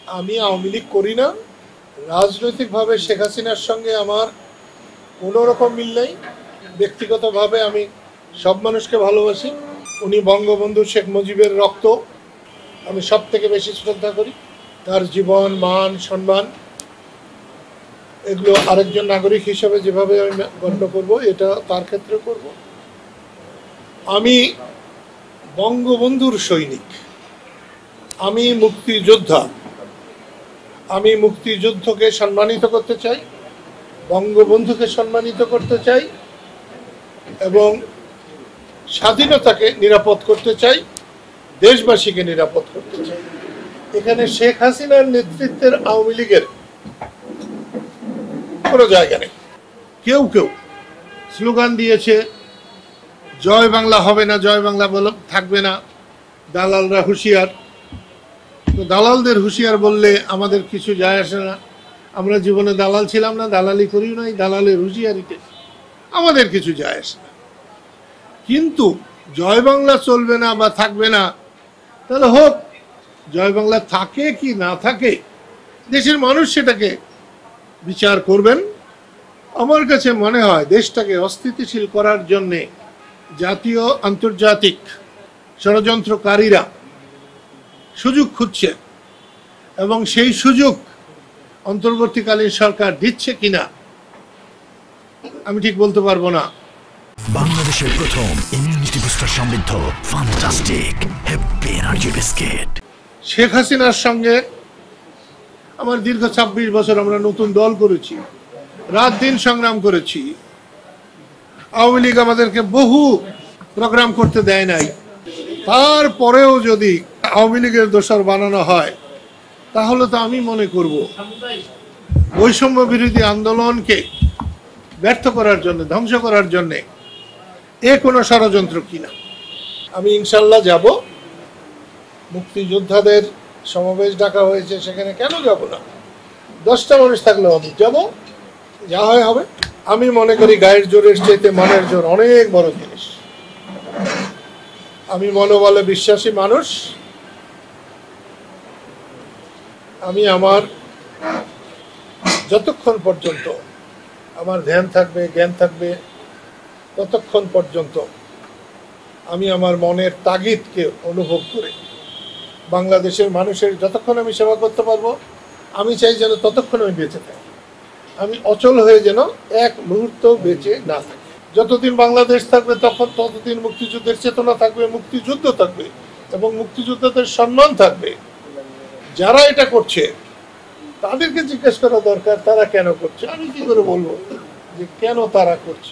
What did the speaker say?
আমি আওয়ামী লীগ করি না। রাজনৈতিকভাবে শেখ হাসিনার সঙ্গে আমার কোনো রকম মিল নেই। ব্যক্তিগতভাবে আমি সব মানুষকে ভালোবাসি। উনি বঙ্গবন্ধু শেখ মুজিবের রক্ত আমি সব থেকে বেশি শ্রদ্ধা করি। তার জীবন, মান, সম্মান এগুলো আরেকজন নাগরিক হিসেবে যেভাবে আমি গণ্য করব, এটা তার ক্ষেত্রে করব। আমি বঙ্গবন্ধুর সৈনিক, আমি মুক্তিযোদ্ধা। আমি মুক্তিযুদ্ধকে সম্মানিত করতে চাই, বঙ্গবন্ধুকে সম্মানিত করতে চাই এবং স্বাধীনতাকে নিরাপদ করতে চাই, দেশবাসীকে নিরাপদ করতে চাই। এখানে শেখ হাসিনার নেতৃত্বের আওয়ামী লীগের কোনো জায়গা নেই। কেউ কেউ স্লোগান দিয়েছে জয় বাংলা হবে না, জয় বাংলা থাকবে না, দালালরা হুঁশিয়ার। তো দালালদের হুঁশিয়ার বললে আমাদের কিছু যায় আসে না। আমরা জীবনে দালাল ছিলাম না, দালালি করিও নাই, দালালের হুঁশিয়ারিতে আমাদের কিছু যায় আসে না। কিন্তু জয় বাংলা চলবে না বা থাকবে না, তাহলে হোক। জয় বাংলা থাকে কি না থাকে, দেশের মানুষ সেটাকে বিচার করবেন। আমার কাছে মনে হয় দেশটাকে অস্থিতিশীল করার জন্যে জাতীয় আন্তর্জাতিক ষড়যন্ত্রকারীরা সুযোগ খুঁজছে এবং সেই সুযোগ অন্তর্বর্তীকালীন সরকার দিচ্ছে কিনা আমি ঠিক বলতে পারবো না। বাংলাদেশের প্রথম ইমিউনিটি বুস্টার সমৃদ্ধ fantastic happy energy biscuit. Sheikh হাসিনার সঙ্গে আমার দীর্ঘ ২৬ বছর আমরা নতুন দল করেছি, রাত দিন সংগ্রাম করেছি। আওয়ামী লীগ আমাদেরকে বহু প্রোগ্রাম করতে দেয় নাই। তারপরেও যদি আওয়ামী লীগের দোসর বানানো হয়, তাহলে তো আমি মনে করব বৈষম্য বিরোধী আন্দোলনকে ব্যর্থ করার জন্য, ধ্বংস করার জন্যে কোনো ষড়যন্ত্র কিনা। আমি ইনশাল্লাহ যাব। মুক্তিযোদ্ধাদের সমাবেশ ডাকা হয়েছে, সেখানে কেন যাব না? 10টা মানুষ থাকলেও আমি যাব, যা হয় হবে। আমি মনে করি গায়ের জোরের চাইতে মনের জোর অনেক বড় জিনিস। আমি মনোবলে বিশ্বাসী মানুষ। আমি আমার যতক্ষণ পর্যন্ত আমার ধ্যান থাকবে, জ্ঞান থাকবে, ততক্ষণ পর্যন্ত আমি আমার মনের তাগিদকে অনুভব করে বাংলাদেশের মানুষের যতক্ষণ আমি সেবা করতে পারবো, আমি চাই যেন ততক্ষণ আমি বেঁচে থাকি। আমি অচল হয়ে যেন এক মুহূর্ত বেঁচে না থাকি। যতদিন বাংলাদেশ থাকবে ততদিন মুক্তিযুদ্ধের চেতনা থাকবে, মুক্তিযুদ্ধ থাকবে এবং মুক্তিযোদ্ধাদের সম্মান থাকবে। যারা এটা করছে তাদেরকে জিজ্ঞেস করা দরকার তারা কেন করছে। আমি কি করে বলবো যে কেন তারা করছে।